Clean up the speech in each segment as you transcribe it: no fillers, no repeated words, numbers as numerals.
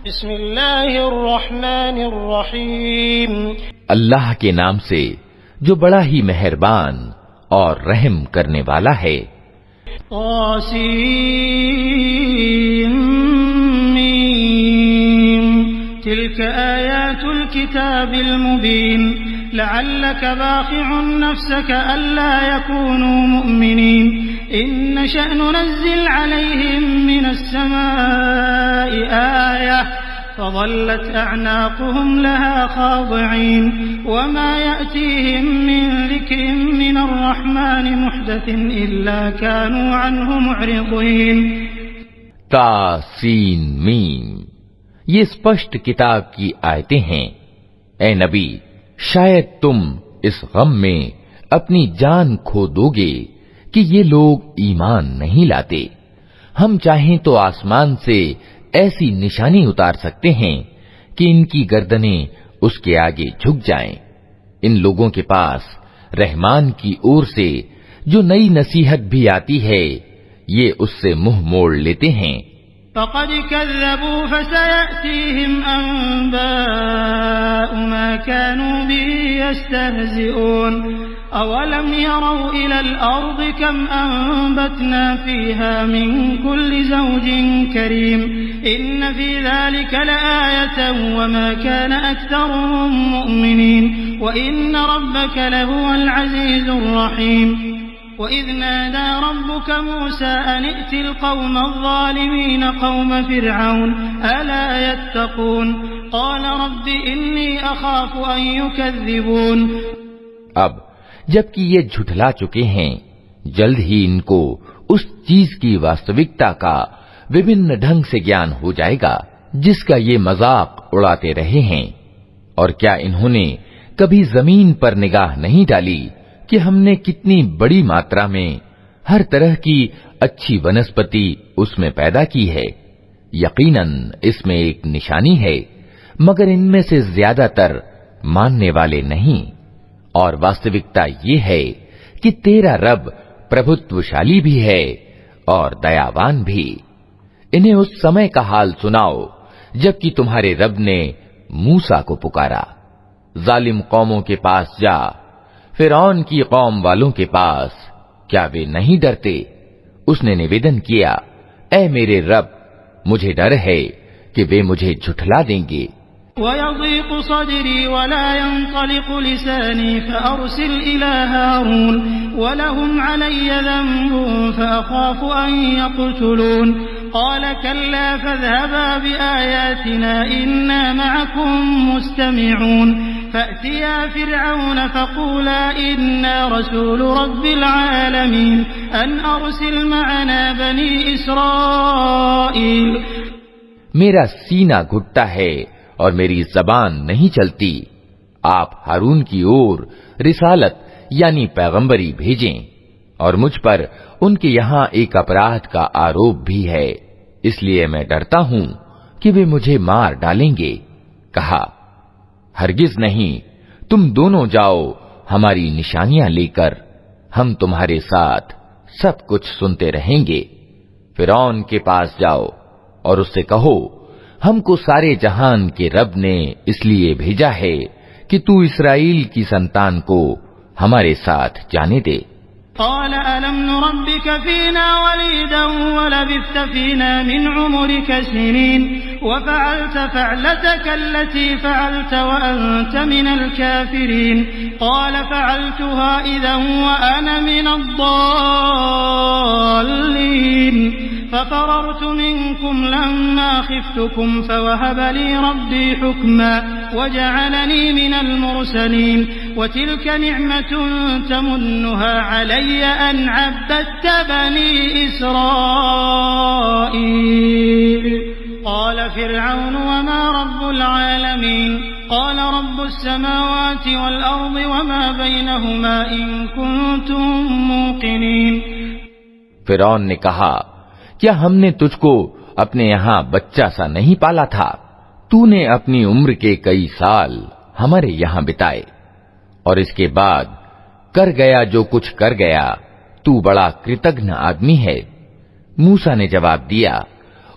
بسم اللہ الرحمن الرحیم، اللہ کے نام سے جو بڑا ہی مہربان اور رحم کرنے والا ہے۔ طاسیم تلك آیات الكتاب المبین لعلك باخع نفسك ألا يكونوا مؤمنين إن نشأ ننزل عليهم من السماء آية فظلت أعناقهم لها خاضعين وما يأتيهم من ذكر من الرحمن محدث إلا كانوا عنه معرضين۔ تاسین میم، یہ اسپشٹ کتاب کی آیتیں ہیں۔ اے نبی، شاید تم اس غم میں اپنی جان کھو دو گے کہ یہ لوگ ایمان نہیں لاتے۔ ہم چاہیں تو آسمان سے ایسی نشانی اتار سکتے ہیں کہ ان کی گردنیں اس کے آگے جھک جائیں۔ ان لوگوں کے پاس رحمان کی اور سے جو نئی نصیحت بھی آتی ہے، یہ اس سے منہ موڑ لیتے ہیں۔ فقد كذبوا فسيأتيهم أنباء ما كانوا به يستهزئون أولم يروا إلى الأرض كم أنبتنا فيها من كل زوج كريم إن في ذلك لآية وما كان أكثرهم مؤمنين وإن ربك لهو العزيز الرحيم وَإِذْ نَادَى رَبُّكَ مُوسَىٰ أَنِ ائْتِ الْقَوْمَ الظَّالِمِينَ قَوْمَ فِرْعَوْنَ أَلَا يَتَّقُونَ قَالَ رَبِّ إِنِّي أَخَافُ أَن يُكَذِّبُونَ۔ اب جبکہ یہ جھٹلا چکے ہیں، جلد ہی ان کو اس چیز کی واستوکتا کا وبھن ڈھنگ سے گیان ہو جائے گا جس کا یہ مذاق اڑاتے رہے ہیں۔ اور کیا انہوں نے کبھی زمین پر نگاہ نہیں ڈالی کہ ہم نے کتنی بڑی ماترا میں ہر طرح کی اچھی ونسپتی اس میں پیدا کی ہے؟ یقیناً اس میں ایک نشانی ہے، مگر ان میں سے زیادہ تر ماننے والے نہیں۔ اور واستوکتا یہ ہے کہ تیرا رب پربھتوشالی بھی ہے اور دیاوان بھی۔ انہیں اس سمے کا حال سناؤ جبکہ تمہارے رب نے موسیٰ کو پکارا، ظالم قوموں کے پاس جا، فرعون کی قوم والوں کے پاس، کیا وہ نہیں ڈرتے؟ اس نے نویدن کیا، اے میرے رب، مجھے ڈر ہے کہ وہ مجھے جھٹلا دیں گے۔ وَيَضِيقُ صَدْرِي وَلَا يَنطَلِقُ لِسَانِي فَأَرْسِلْ إِلَىٰ هَارُونَ وَلَهُمْ عَلَيَّ ذَنبٌ فَأَخَافُ أَن يَقْتُلُونِ قَالَ كَلَّا فَاذْهَبَا بِآيَاتِنَا إِنَّا مَعَكُم مُّسْتَمِعُونَ فَأْتِيَا فِرْعَوْنَ فَقُولَا إِنَّا رَسُولُ رَبِّ الْعَالَمِينَ أَنْ أَرْسِلْ مَعَنَا بَنِي إِسْرَائِيلَ۔ میرا سینہ گھٹتا ہے اور میری زبان نہیں چلتی، آپ ہارون کی اور رسالت یعنی پیغمبری بھیجیں، اور مجھ پر ان کے یہاں ایک اپرادھ کا آروپ بھی ہے، اس لیے میں ڈرتا ہوں کہ وہ مجھے مار ڈالیں گے۔ کہا، ہرگز نہیں، تم دونوں جاؤ ہماری نشانیاں لے کر، ہم تمہارے ساتھ سب کچھ سنتے رہیں گے۔ فرعون کے پاس جاؤ اور اس سے کہو، ہم کو سارے جہان کے رب نے اس لیے بھیجا ہے کہ تو اسرائیل کی سنتان کو ہمارے ساتھ جانے دے۔ قال ألم نربك فينا وليدا ولبثت فينا من عمرك سنين وفعلت فعلتك التي فعلت وأنت من الكافرين قال فعلتها إذا وأنا من الضالين ففررت منكم لما خفتكم فوهب لي ربي حكما وجعلني من المرسلين وتلك نعمة تمنها علي أن عبدت بني إسرائيل قال فرعون وما رب العالمين قال رب السماوات والأرض وما بينهما إن كنتم موقنين۔ فرعون نے کہا، کیا ہم نے تجھ کو اپنے یہاں بچہ سا نہیں پالا تھا؟ تو نے اپنی عمر کے کئی سال ہمارے یہاں بتائے، اور اس کے بعد کر گیا جو کچھ کر گیا، تو بڑا کرتگن آدمی ہے۔ موسیٰ نے جواب دیا،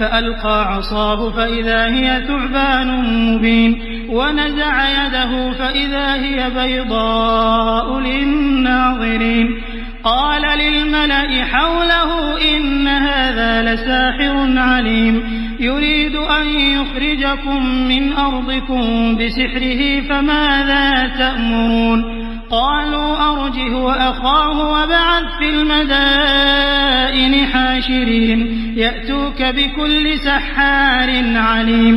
فألقى عصاه فإذا هي ثعبان مبين ونزع يده فإذا هي بيضاء للناظرين قال للملأ حوله إن هذا لساحر عليم يريد أن يخرجكم من أرضكم بسحره فماذا تأمرون قالوا أرجه وأخاه وابعث في المدائن حاشرين يأتوك بكل سحار عليم।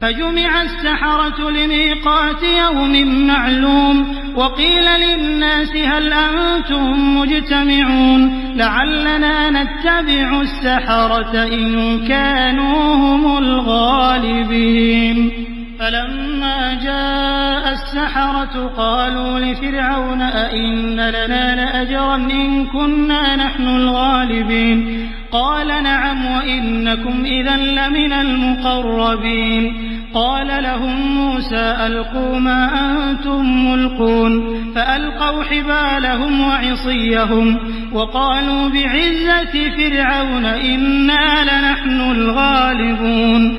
فجمع السحرة لميقات يوم معلوم وقيل للناس هل أنتم مجتمعون لعلنا نتبع السحرة إن كانوا هم الغالبين فلما جاء السحرة قالوا لفرعون أئن لنا لأجرا إن كنا نحن الغالبين قال نعم وإنكم إذا لمن المقربين قال لهم موسى ألقوا ما أنتم ملقون فألقوا حبالهم وعصيهم وقالوا بعزة فرعون إنا لنحن الغالبون।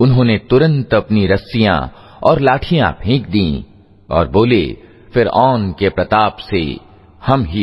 انہوں نے ترنت اپنی رسیاں اور لاٹھیاں پھینک دیں اور بولے فرعون کے پرتاپ سے ہم ہی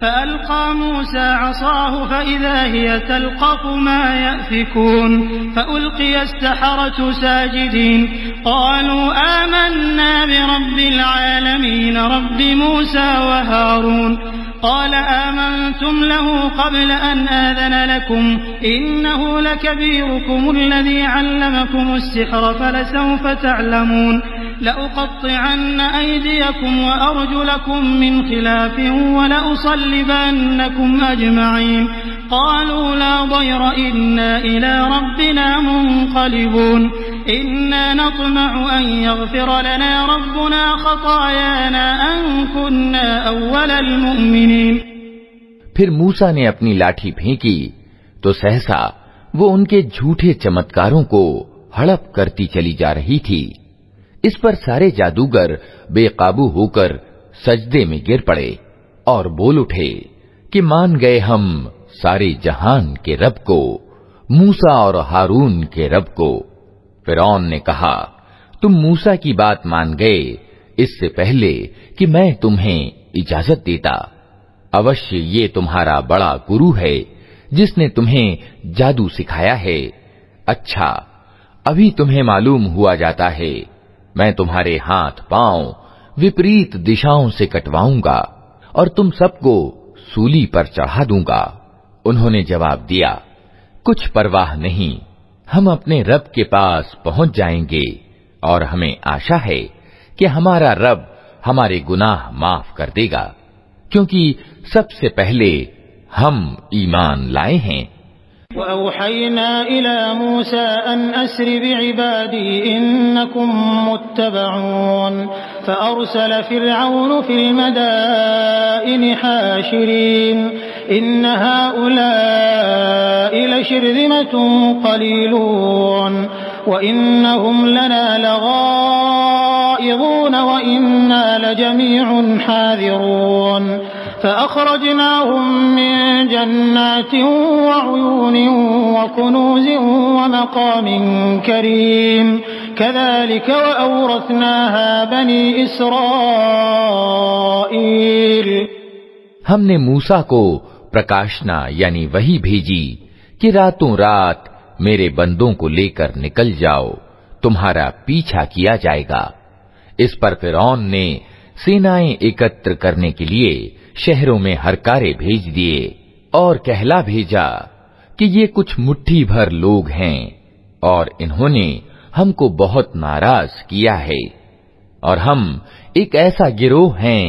فألقى موسى عصاه فإذا هي تلقف ما يأفكون فألقي السحرة ساجدين قالوا آمنا برب العالمين رب موسى وهارون قال آمنتم له قبل أن آذن لكم إنه لكبيركم الذي علمكم السحر فلسوف تعلمون لأقطعن أيديكم وأرجلكم من خلاف ولأصلبنكم أجمعين قالوا لا ضير إنا إلى ربنا منقلبون إنا نطمع أن يغفر لنا ربنا خطايانا أن كنا أول المؤمنين۔ پھر موسیٰ نے اپنی لاٹھی پھینکی تو سہسا وہ ان کے جھوٹے چمتکاروں کو ہڑپ کرتی چلی جا رہی تھی۔ اس پر سارے جادوگر بے قابو ہو کر سجدے میں گر پڑے اور بول اٹھے کہ مان گئے ہم سارے جہان کے رب کو، موسیٰ اور ہارون کے رب کو۔ فرعون نے کہا تم موسیٰ کی بات مان گئے اس سے پہلے کہ میں تمہیں اجازت دیتا۔ اوشیہ یہ تمہارا بڑا گرو ہے جس نے تمہیں جادو سکھایا ہے۔ اچھا ابھی تمہیں معلوم ہوا جاتا ہے میں تمہارے ہاتھ پاؤں وپریت دشاؤں سے کٹواؤں گا اور تم سب کو سولی پر چڑھا دوں گا۔ انہوں نے جواب دیا کچھ پرواہ نہیں، ہم اپنے رب کے پاس پہنچ جائیں گے اور ہمیں آشا ہے کہ ہمارا رب ہمارے گناہ معاف کر دے گا، کیونکہ سب سے پہلے ہم ایمان لائے ہیں۔ وأوحينا إلى موسى أن أسر بعبادي إنكم متبعون فأرسل فرعون في المدائن حاشرين إن هؤلاء لشرذمة قليلون وإنهم لنا لغائظون وإنا لجميع حاذرون فأخرجناهم من جنات وعيون وكنوز ومقام كريم كذلك وأورثناها بني إسرائيل۔ ہم نے موسیٰ کو پرکاشنا یعنی وحی بھیجی کہ راتوں رات میرے بندوں کو لے کر نکل جاؤ، تمہارا پیچھا کیا جائے گا۔ اس پر فرعون نے سینائیں اکتر کرنے کے لیے شہروں میں ہرکارے بھیج دیے اور کہلا بھیجا کہ یہ کچھ مٹھی بھر لوگ ہیں اور انہوں نے ہم کو بہت ناراض کیا ہے، اور ہم ایک ایسا گروہ ہیں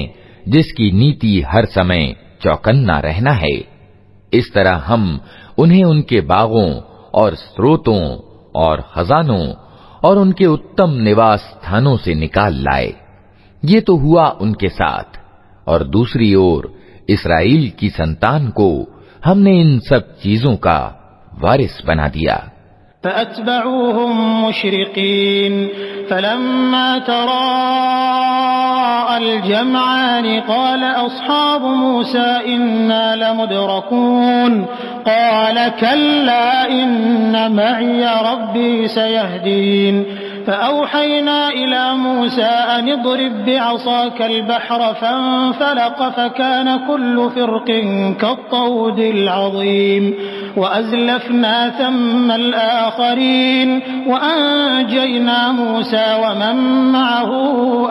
جس کی نیتی ہر سمے چوکنا رہنا ہے۔ اس طرح ہم انہیں ان کے باغوں اور سروتوں اور خزانوں اور ان کے اتم نواس تھانوں سے نکال لائے۔ یہ تو ہوا ان کے ساتھ، اور دوسری اور اسرائیل کی سنتان کو ہم نے ان سب چیزوں کا وارث بنا دیا۔ فأتبعوهم مشرقين فلما تراءى الجمعان قال أصحاب موسى إنا لمدركون قال كلا إن معي ربي سيهدين فأوحينا إلى موسى أن اضرب بعصاك البحر فانفلق فكان كل فرق كالطود العظيم وأزلفنا ثم الآخرين وأنجينا موسى ومن معه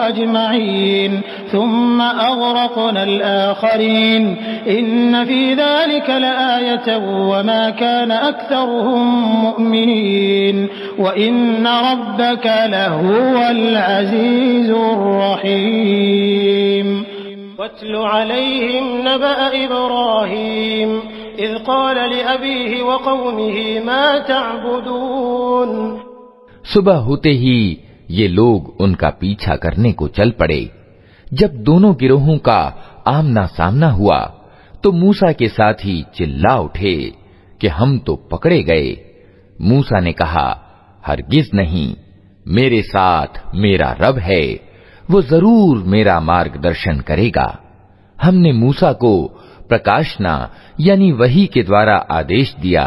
أجمعين ثم أغرقنا الآخرين إن في ذلك لآية وما كان أكثرهم مؤمنين وإن ربك لهو العزيز الرحيم واتل عليهم نبأ إبراهيم إذ قال لأبيه وقومه ما تعبدون۔ صبح ہوتے ہی یہ لوگ ان کا پیچھا کرنے کو چل پڑے۔ جب دونوں گروہوں کا آمنا سامنا ہوا تو موسیٰ کے ساتھی چلا اٹھے کہ ہم تو پکڑے گئے۔ موسیٰ نے کہا ہرگز نہیں، میرے ساتھ میرا رب ہے، وہ ضرور میرا مارگ درشن کرے گا۔ ہم نے موسیٰ کو پرکاشنا یعنی وحی کے دوارا آدیش دیا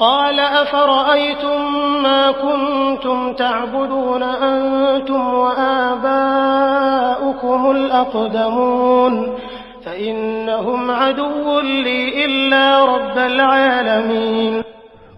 قال أفرأيتم ما كنتم تعبدون أنتم وآباؤكم الأقدمون فإنهم عدو لي إلا رب العالمين।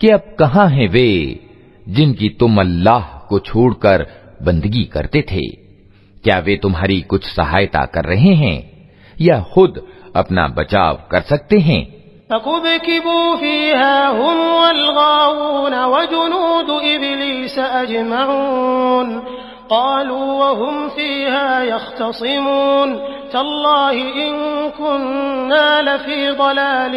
کہ اب کہاں ہیں وے جن کی تم اللہ کو چھوڑ کر بندگی کرتے تھے؟ کیا وے تمہاری کچھ سہایتا کر رہے ہیں یا خود اپنا بچاؤ کر سکتے ہیں؟ فَكُبْكِبُوا فِيهَا هُمْ وَالْغَاوُونَ وَجُنُودُ إِبْلِيسَ أَجْمَعُونَ قَالُوا وَهُمْ فِيهَا يَخْتَصِمُونَ تَاللَّهِ إِن كُنَّا لَفِي ضَلَالٍ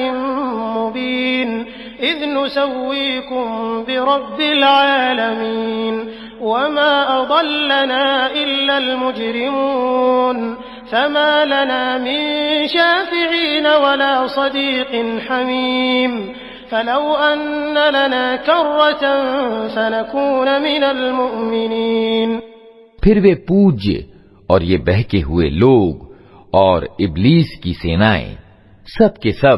مُّبِينٍ إِذْ نُسَوِّيكُم بِرَبِّ الْعَالَمِينَ وَمَا أَضَلَّنَا إِلَّا الْمُجْرِمُونَ فَمَا لَنَا مِن شَافِعِينَ وَلَا صَدِيقٍ حَمِيمٍ فَلَوْ أَنَّ لَنَا كَرَّةً فَنَكُونَ مِنَ الْمُؤْمِنِينَ۔ پھر وہ پوجیہ اور یہ بہکے ہوئے لوگ اور ابلیس کی سینائیں سب کے سب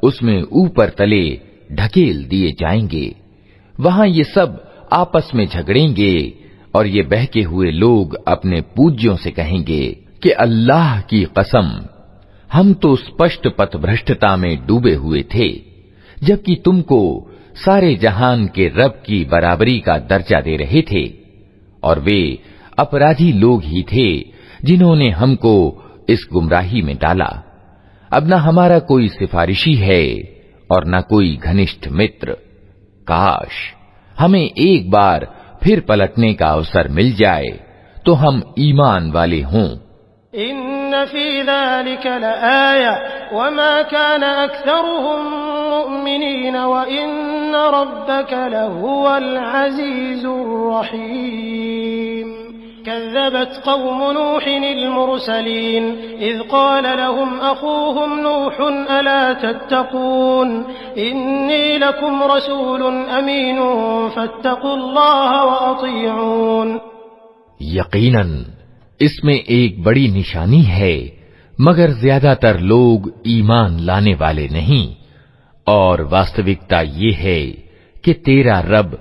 اس میں اوپر تلے ڈھکیل دیے جائیں گے۔ وہاں یہ سب آپس میں جھگڑیں گے اور یہ بہکے ہوئے لوگ اپنے پوجیوں سے کہیں گے کہ اللہ کی قسم ہم تو اسپشٹ پتھ بھرشٹتا میں ڈوبے ہوئے تھے، جبکہ تم کو سارے جہان کے رب کی برابری کا درجہ دے رہے تھے، اور وہ اپرادھی لوگ ہی تھے جنہوں نے ہم کو اس گمراہی میں ڈالا۔ اب نہ ہمارا کوئی سفارشی ہے اور نہ کوئی گھنشٹھ متر۔ کاش ہمیں ایک بار پھر پلٹنے کا اوسر مل جائے تو ہم ایمان والے ہوں۔ ان فی ذلک لآیہ وما کان اکثرهم مؤمنین وان ربک لہو العزیز الرحیم۔ كذبت قوم نوح المرسلين إذ قال لهم أخوهم نوح ألا تتقون إني لكم رسول أمين فاتقوا الله وأطيعون۔ یقیناً اس میں ایک بڑی نشانی ہے، مگر زیادہ تر لوگ ایمان لانے والے نہیں، اور واستوکتا یہ ہے کہ تیرا رب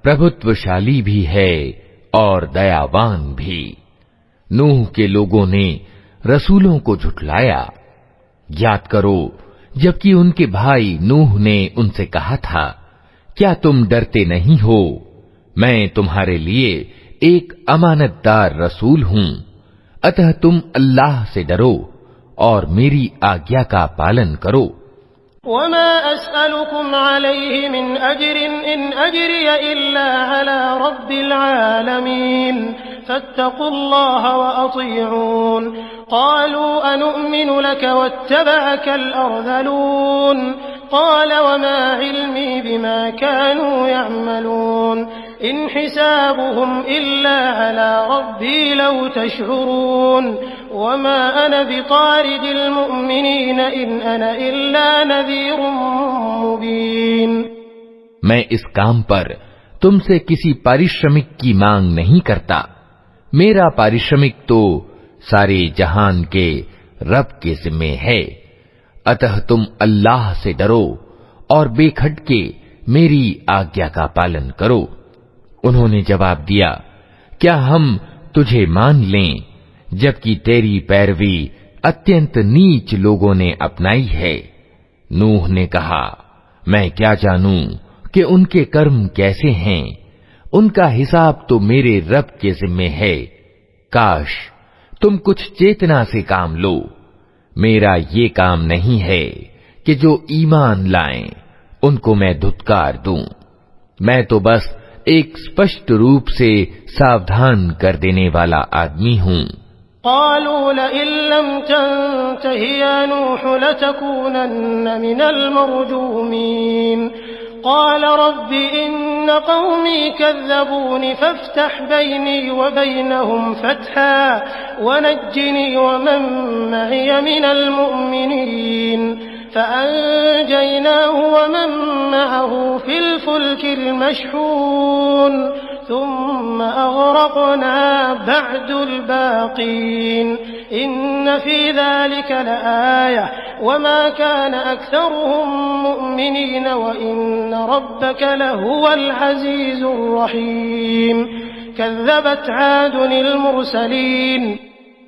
پربھتوشالی بھی ہے اور دیاوان بھی۔ نوح کے لوگوں نے رسولوں کو جھٹلایا۔ یاد کرو جبکہ ان کے بھائی نوح نے ان سے کہا تھا، کیا تم ڈرتے نہیں ہو؟ میں تمہارے لیے ایک امانت دار رسول ہوں، اتہ تم اللہ سے ڈرو اور میری آگیا کا پالن کرو۔ وما أسألكم عليه من أجر إن أجري إلا على رب العالمين فاتقوا الله وأطيعون۔ قالوا أنؤمن لك واتبعك الأرذلون قال وما علمي بما كانوا يعملون إن حسابهم إلا على ربي لو تشعرون وما أنا بطارد المؤمنين إن أنا إلا نذير مبين۔ میں اس کام پر تم سے کسی پارشرمک کی مانگ نہیں کرتا، میرا پارشرمک تو سارے جہان کے رب کے ذمے ہے، اتہ تم اللہ سے ڈرو اور بے کھٹ کے میری آگیا کا پالن کرو۔ انہوں نے جواب دیا، کیا ہم تجھے مان لیں جبکہ تیری پیروی اتینت نیچ لوگوں نے اپنائی ہے؟ نوح نے کہا، میں کیا جانوں کہ ان کے کرم کیسے ہیں، ان کا حساب تو میرے رب کے ذمے ہے۔ کاش تم کچھ چیتنا سے کام لو، میرا یہ کام نہیں ہے کہ جو ایمان لائیں ان کو میں دھتکار دوں، میں تو بس ایک اسپشٹ روپ سے ساودھان کر دینے والا آدمی ہوں۔ قالوا لئن لم تنته يا نوح لتكونن من المرجومين قال رب إن قومي كذبوني فافتح بيني وبينهم فتحا ونجني ومن معي من المؤمنين فأنجيناه ومن معه في الفلك المشحون ثم أغرقنا بعد الباقين إن في ذلك لآية وما كان أكثرهم مؤمنين وإن ربك لهو العزيز الرحيم كذبت عاد المرسلين۔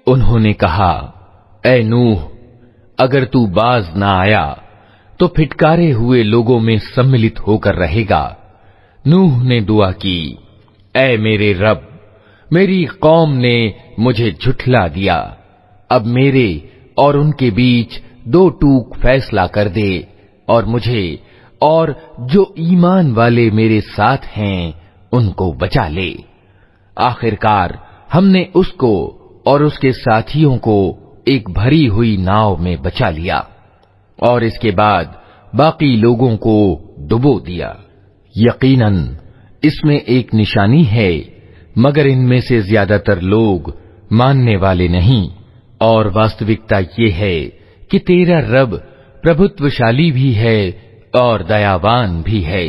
انہوں نے کہا، اے نوح، اگر تو باز نہ آیا تو پھٹکارے ہوئے لوگوں میں سملت ہو کر رہے گا۔ نوح نے دعا کی، اے میرے رب، میری قوم نے مجھے جھٹلا دیا، اب میرے اور ان کے بیچ دو ٹوک فیصلہ کر دے اور مجھے اور جو ایمان والے میرے ساتھ ہیں ان کو بچا لے۔ آخرکار ہم نے اس کو اور اس کے ساتھیوں کو ایک بھری ہوئی ناؤ میں بچا لیا اور اس کے بعد باقی لوگوں کو ڈبو دیا۔ یقیناً اس میں ایک نشانی ہے، مگر ان میں سے زیادہ تر لوگ ماننے والے نہیں، اور واستوکتا یہ ہے کہ تیرا رب پربھتوشالی بھی ہے اور دیاوان بھی ہے۔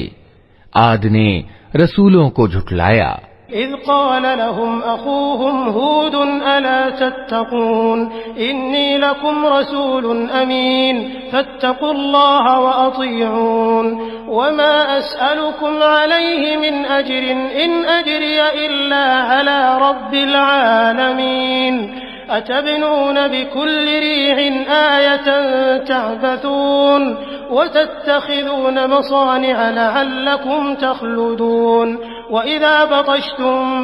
عاد نے رسولوں کو جھٹلایا۔ إذ قال لهم أخوهم هود ألا تتقون إني لكم رسول أمين فاتقوا الله وأطيعون وما أسألكم عليه من أجر إن أجري إلا على رب العالمين أتبنون بكل ريع آية تعبثون وتتخذون مصانع لعلكم تخلدون وإذا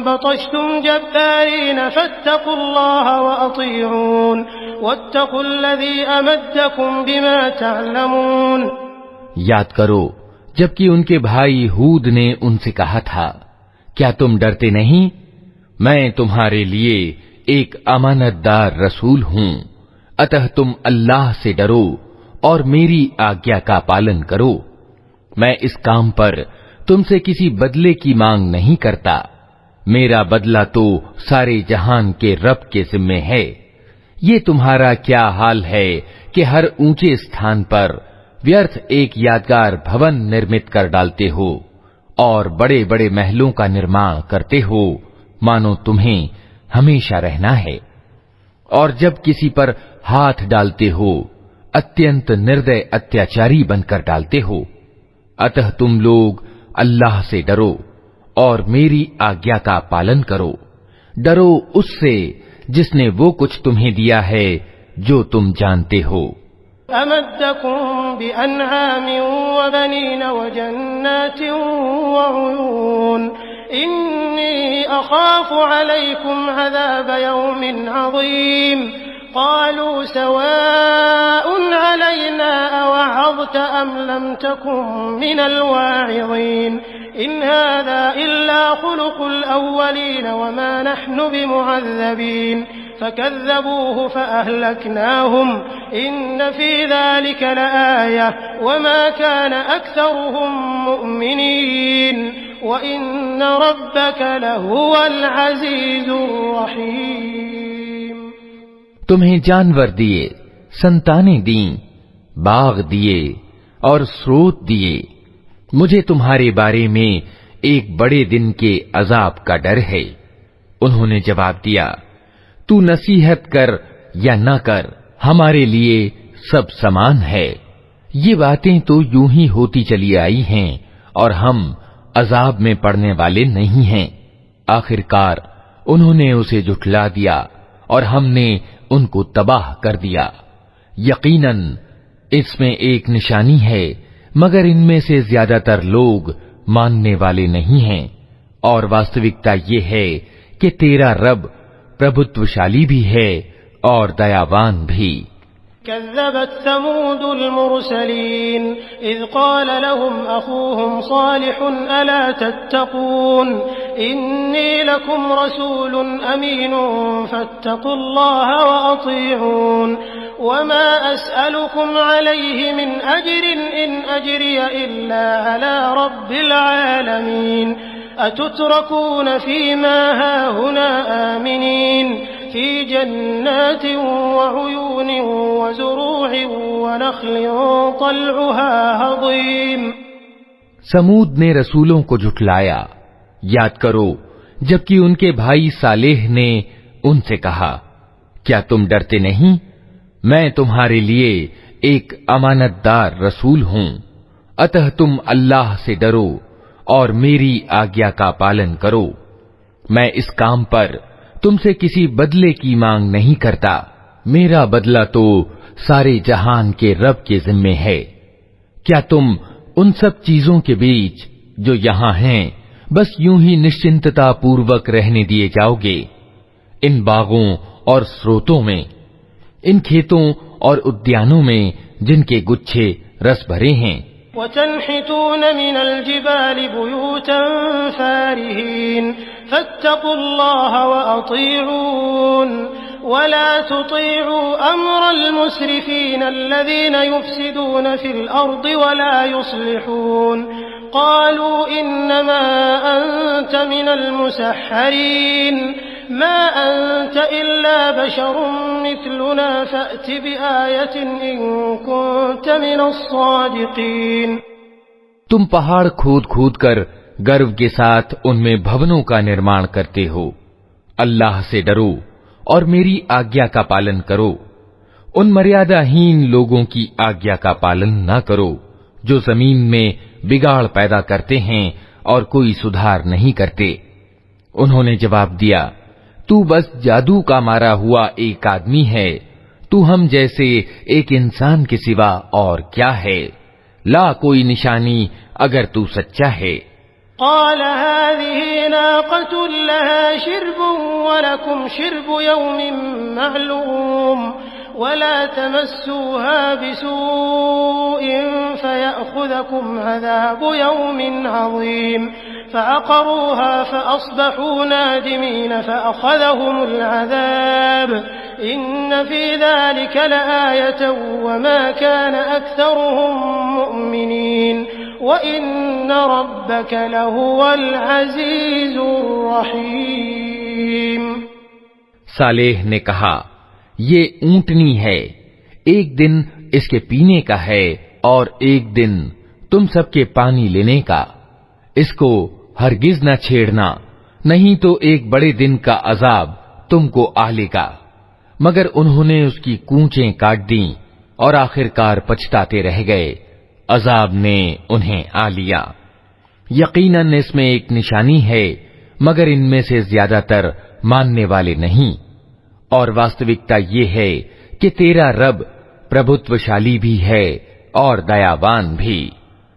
بطشتم جبارين فاتقوا الله وأطيعون واتقوا الذي أمدكم بما تعلمون۔ یاد کرو جبکہ ان کے بھائی ہود نے ان سے کہا تھا، کیا تم ڈرتے نہیں؟ میں تمہارے لیے ایک امانت دار رسول ہوں، اتہ تم اللہ سے ڈرو اور میری آگیا کا پالن کرو۔ میں اس کام پر تم سے کسی بدلے کی مانگ نہیں کرتا، میرا بدلہ تو سارے جہان کے رب کے ذمے ہے۔ یہ تمہارا کیا حال ہے کہ ہر اونچے استھان پر ویرتھ ایک یادگار بھون نرمت کر ڈالتے ہو اور بڑے بڑے محلوں کا نرمان کرتے ہو، مانو تمہیں ہمیشہ رہنا ہے، اور جب کسی پر ہاتھ ڈالتے ہو اتینت نردے اتیاچاری بن کر ڈالتے ہو۔ اتہ تم لوگ اللہ سے ڈرو اور میری آگیا کا پالن کرو، ڈرو اس سے جس نے وہ کچھ تمہیں دیا ہے جو تم جانتے ہو۔ أمدكم بأنعام وبنين وجنات وعيون إني أخاف عليكم عذاب يوم عظيم قالوا سواء علينا أوعظت أم لم تكن من الواعظين إن هذا إلا خلق الأولين وما نحن بمعذبين فكذبوه فأهلكناهم إن في ذلك لآية وما كان أكثرهم مؤمنين وإن ربك لهو العزيز الرحيم۔ تمہیں جانور دیے، سنتانیں دیں، باغ دیے اور سروت دیے، مجھے تمہارے بارے میں ایک بڑے دن کے عذاب کا ڈر ہے۔ انہوں نے جواب دیا، تو نصیحت کر یا نہ کر، ہمارے لیے سب سمان ہے، یہ باتیں تو یوں ہی ہوتی چلی آئی ہیں اور ہم عذاب میں پڑنے والے نہیں ہیں۔ آخرکار انہوں نے اسے جھٹلا دیا اور ہم نے ان کو تباہ کر دیا۔ یقیناً اس میں ایک نشانی ہے، مگر ان میں سے زیادہ تر لوگ ماننے والے نہیں ہیں، اور واستوکتا یہ ہے کہ تیرا رب پربھتوشالی بھی ہے اور دیاوان بھی۔ كذبت ثمود المرسلين إذ قال لهم أخوهم صالح ألا تتقون إني لكم رسول أمين فاتقوا الله وأطيعون وما أسألكم عليه من أجر إن أجري إلا على رب العالمين أتتركون فيما هاهنا آمنين في جنات وعيون وزروع ونخل طلعها هضيم۔ سمود نے رسولوں کو جھٹلایا۔ یاد کرو جبکہ ان کے بھائی صالح نے ان سے کہا، کیا تم ڈرتے نہیں؟ میں تمہارے لیے ایک امانت دار رسول ہوں، اتہ تم اللہ سے ڈرو اور میری آگیا کا پالن کرو۔ میں اس کام پر تم سے کسی بدلے کی مانگ نہیں کرتا، میرا بدلہ تو سارے جہان کے رب کے ذمے ہے۔ کیا تم ان سب چیزوں کے بیچ جو یہاں ہیں بس یوں ہی نشچنتتا پوروک رہنے دیے جاؤ گے؟ ان باغوں اور سروتوں میں، ان کھیتوں اور ادیانوں میں جن کے گچھے رس بھرے ہیں، وتنحتون من الجبال بيوتا فارهين فاتقوا الله وأطيعون ولا تطيعوا أمر المسرفين الذين يفسدون في الأرض ولا يصلحون قالوا إنما أنت من المسحرين ما أنت إلا بشر مثلنا فأت بآية إن كنت من الصادقين۔ تم پہاڑ کھود کھود کر گرو کے ساتھ ان میں بھونوں کا نرمان کرتے ہو۔ اللہ سے ڈرو اور میری آگیا کا پالن کرو، ان مریادہ ہین لوگوں کی آگیا کا پالن نہ کرو جو زمین میں بگاڑ پیدا کرتے ہیں اور کوئی سدھار نہیں کرتے۔ انہوں نے جواب دیا، تو بس جادو کا مارا ہوا ایک آدمی ہے، تو ہم جیسے ایک انسان کے سوا اور کیا ہے؟ لا کوئی نشانی اگر تو سچا ہے۔ قال هذه ناقة لها شرب ولكم شرب يوم معلوم ولا تمسوها بسوء فيأخذكم عذاب يوم عظيم فعقروها فأصبحوا نادمين فأخذهم العذاب إن في ذلك لآية وما كان أكثرهم مؤمنين وَإِنَّ رَبَّكَ لَهُوَ الْعَزِيزُ الرَّحِيمُ۔ صالح نے کہا، یہ اونٹنی ہے، ایک دن اس کے پینے کا ہے اور ایک دن تم سب کے پانی لینے کا، اس کو ہرگز نہ چھیڑنا، نہیں تو ایک بڑے دن کا عذاب تم کو آ لے گا۔ مگر انہوں نے اس کی کونچیں کاٹ دیں اور آخرکار پچھتاتے رہ گئے، عذاب نے انہیں آ لیا۔ یقیناً اس میں ایک نشانی ہے، مگر ان میں سے زیادہ تر ماننے والے نہیں، اور واستوکتا یہ ہے کہ تیرا رب پربھتوشالی بھی ہے اور دیاوان بھی۔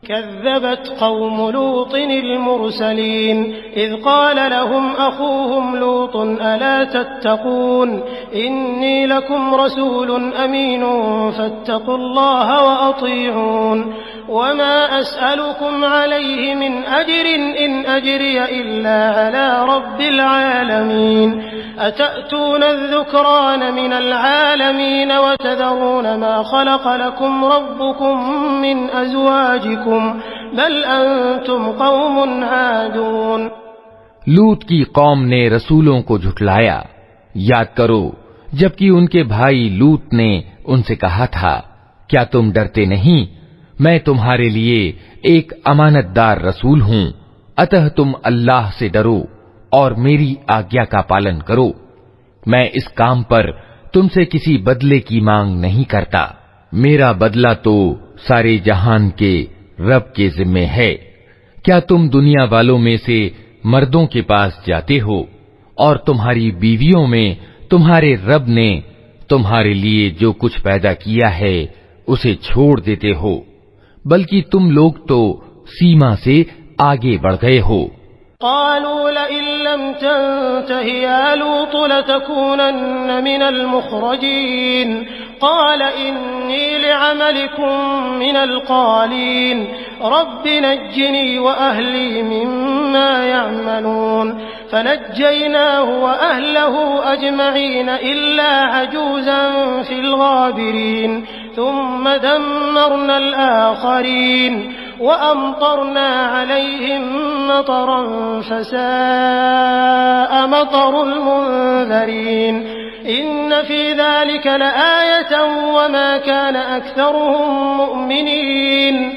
كذبت قوم لوط المرسلين إذ قال لهم أخوهم لوط ألا تتقون إني لكم رسول أمين فاتقوا الله وأطيعون وما أسألكم عليه من أجر إن أجري إلا على رب العالمين أتأتون الذكران من العالمين وتذرون ما خلق لكم ربكم من أزواجكم بل أنتم قوم عادون۔ لوط کی قوم نے رسولوں کو جھٹلایا، یاد کرو جبکہ ان کے بھائی لوط نے ان سے کہا تھا، کیا تم ڈرتے نہیں؟ میں تمہارے لیے ایک امانت دار رسول ہوں، اتہ تم اللہ سے ڈرو اور میری آگیا کا پالن کرو۔ میں اس کام پر تم سے کسی بدلے کی مانگ نہیں کرتا، میرا بدلہ تو سارے جہان کے رب کے ذمے ہے۔ کیا تم دنیا والوں میں سے مردوں کے پاس جاتے ہو اور تمہاری بیویوں میں تمہارے رب نے تمہارے لیے جو کچھ پیدا کیا ہے اسے چھوڑ دیتے ہو، بلکہ تم لوگ تو سیما سے آگے بڑھ گئے ہو۔ قالوا لئن لم تنته يا لوط لتكونن من المخرجين قال إني لعملكم من القالين رب نجني وأهلي مما يعملون فنجيناه وأهله أجمعين إلا عجوزا في الغابرين ثم دمرنا الآخرين وأمطرنا عليهم مطرا فساء مطر المنذرين إن في ذلك لآية وما كان أكثرهم مؤمنين۔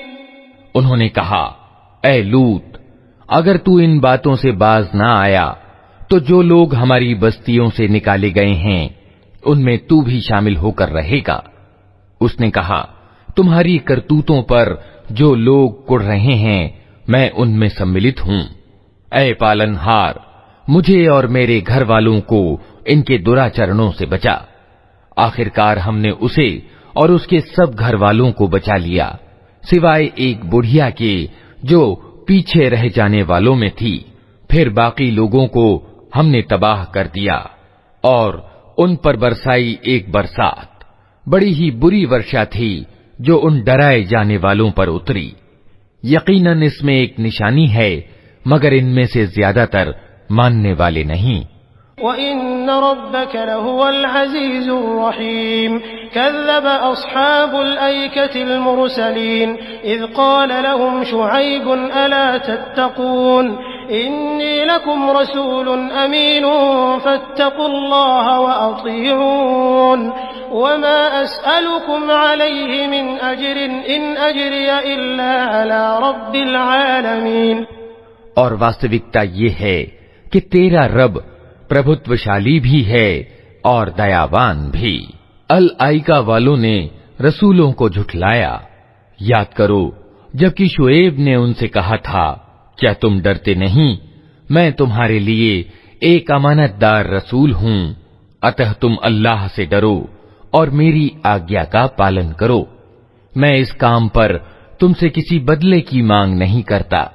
انہوں نے کہا، اے لوط، اگر تو ان باتوں سے باز نہ آیا تو جو لوگ ہماری بستیوں سے نکالے گئے ہیں ان میں تو بھی شامل ہو کر رہے گا۔ اس نے کہا، تمہاری کرتوتوں پر جو لوگ کڑ رہے ہیں میں ان میں سملت ہوں۔ اے پالن ہار، مجھے اور میرے گھر والوں کو ان کے دراچرنوں سے بچا۔ آخرکار ہم نے اسے اور اس کے سب گھر والوں کو بچا لیا، سوائے ایک بڑھیا کے جو پیچھے رہ جانے والوں میں تھی۔ پھر باقی لوگوں کو ہم نے تباہ کر دیا اور ان پر برسائی ایک برسات، بڑی ہی بری ورشا تھی جو ان ڈرائے جانے والوں پر اتری۔ یقیناً اس میں ایک نشانی ہے، مگر ان میں سے زیادہ تر ماننے والے نہیں۔ وَإِنَّ رَبَّكَ لَهُوَ الْعَزِيزُ الرَّحِيمُ كَذَّبَ أَصْحَابُ الْأَيْكَةِ الْمُرْسَلِينَ إِذْ قَالَ لَهُمْ شُعَيْبٌ أَلَا تَتَّقُونَ إِنِّي لَكُمْ رَسُولٌ أَمِينٌ فَاتَّقُوا اللَّهَ وَأَطِيعُونِ وَمَا أَسْأَلُكُمْ عَلَيْهِ مِنْ أَجْرٍ إِنْ أَجْرِيَ إِلَّا عَلَى رَبِّ الْعَالَمِينَ۔ اور واستوکتا یہ ہے کہ تیرا رب پربھتوشالی بھی ہے اور دیاوان بھی۔ الائکا والوں نے رسولوں کو جھٹلایا۔ یاد کرو جبکہ شعیب نے ان سے کہا تھا، کیا تم ڈرتے نہیں؟ میں تمہارے لیے ایک امانت دار رسول ہوں، اتہ تم اللہ سے ڈرو اور میری آگیا کا پالن کرو۔ میں اس کام پر تم سے کسی بدلے کی مانگ نہیں کرتا،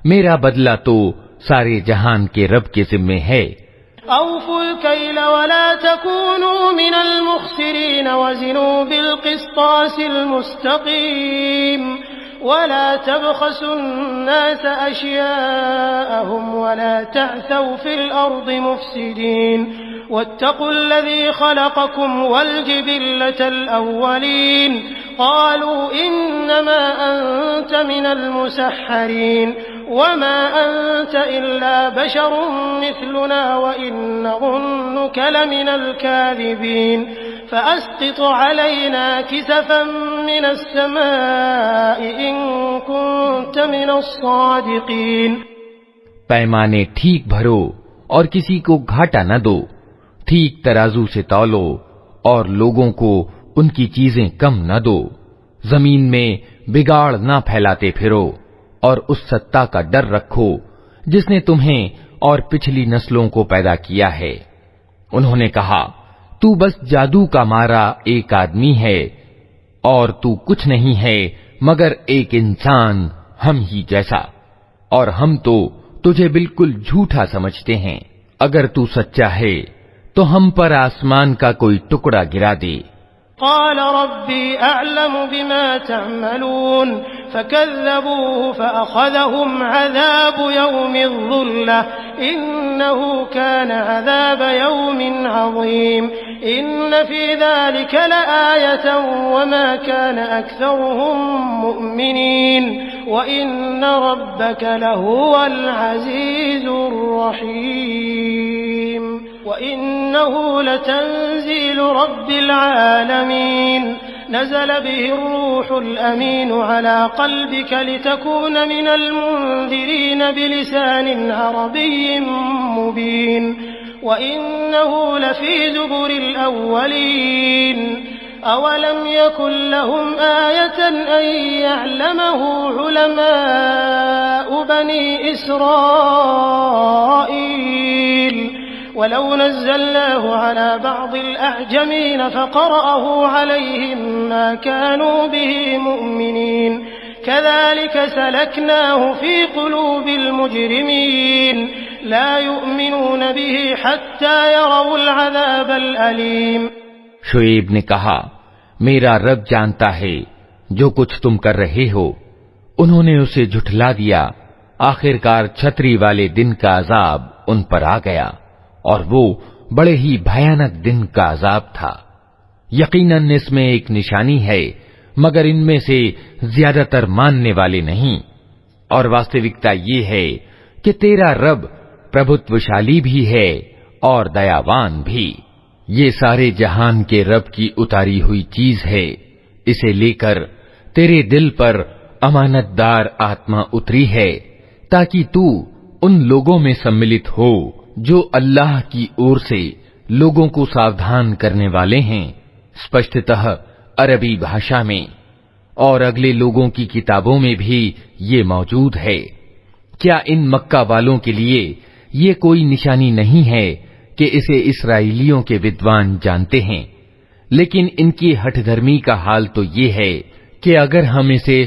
میرا بدلہ تو سارے جہان کے رب کے ذمے ہے۔ أوفوا الكيل ولا تكونوا من المخسرين وزنوا بالقسطاس المستقيم ولا تبخسوا الناس أشياءهم ولا تعثوا في الأرض مفسدين واتقوا الذي خلقكم والجبلة الأولين قالوا إنما أنت من المسحرين وما أنت إلا بشر مثلنا وإن نظنك لمن الكاذبين فأسقط علينا كسفا من السماء إن كنت من الصادقين۔ پیمانے ٹھیک بھرو اور کسی کو گھاٹا نہ دو، ٹھیک ترازو سے تولو اور لوگوں کو ان کی چیزیں کم نہ دو، زمین میں بگاڑ نہ پھیلاتے پھرو اور اس ستا کا ڈر رکھو جس نے تمہیں اور پچھلی نسلوں کو پیدا کیا ہے۔ انہوں نے کہا، تو بس جادو کا مارا ایک آدمی ہے اور تو کچھ نہیں ہے مگر ایک انسان ہم ہی جیسا، اور ہم تو تجھے بالکل جھوٹا سمجھتے ہیں۔ اگر تو سچا ہے تو ہم پر آسمان کا کوئی ٹکڑا گرا دے۔ قال ربي أعلم بما تعملون فكذبوه فأخذهم عذاب يوم الظلة إنه كان عذاب يوم عظيم إن في ذلك لآية وما كان أكثرهم مؤمنين وإن ربك لهو العزيز الرحيم وإنه لتنزيل رب العالمين نزل به الروح الأمين على قلبك لتكون من المنذرين بلسان عربي مبين وإنه لفي زبر الأولين أولم يكن لهم آية أن يعلمه علماء بني إسرائيل ولو نزلناه على بعض الأعجمين فقرأه عليهم ما كانوا به مؤمنين كذلك سلكناه في قلوب المجرمين لا يؤمنون به حتى يروا العذاب الأليم۔ شعیب نے کہا، میرا رب جانتا ہے جو کچھ تم کر رہے ہو۔ انہوں نے اسے جھٹلا دیا، آخرکار چھتری والے دن کا عذاب ان پر آ گیا اور وہ بڑے ہی بھیانک دن کا عذاب تھا۔ یقیناً اس میں ایک نشانی ہے مگر ان میں سے زیادہ تر ماننے والے نہیں۔ اور واستوکتا یہ ہے کہ تیرا رب پربھتوشالی بھی ہے اور دیاوان بھی۔ یہ سارے جہان کے رب کی اتاری ہوئی چیز ہے، اسے لے کر تیرے دل پر امانت دار آتما اتری ہے تاکہ تو ان لوگوں میں سملت ہو جو اللہ کی اور سے لوگوں کو ساودھان کرنے والے ہیں، اسپشٹتہ عربی بھاشا میں، اور اگلے لوگوں کی کتابوں میں بھی یہ موجود ہے۔ کیا ان مکہ والوں کے لیے یہ کوئی نشانی نہیں ہے کہ اسے اسرائیلیوں کے ودوان جانتے ہیں؟ لیکن ان کی ہٹ دھرمی کا حال تو یہ ہے کہ اگر ہم اسے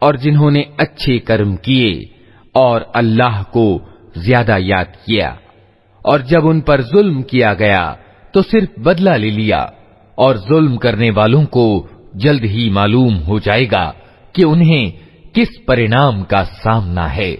اور جنہوں نے اچھے کرم کیے اور اللہ کو زیادہ یاد کیا، اور جب ان پر ظلم کیا گیا تو صرف بدلہ لے لیا، اور ظلم کرنے والوں کو جلد ہی معلوم ہو جائے گا کہ انہیں کس پرینام کا سامنا ہے۔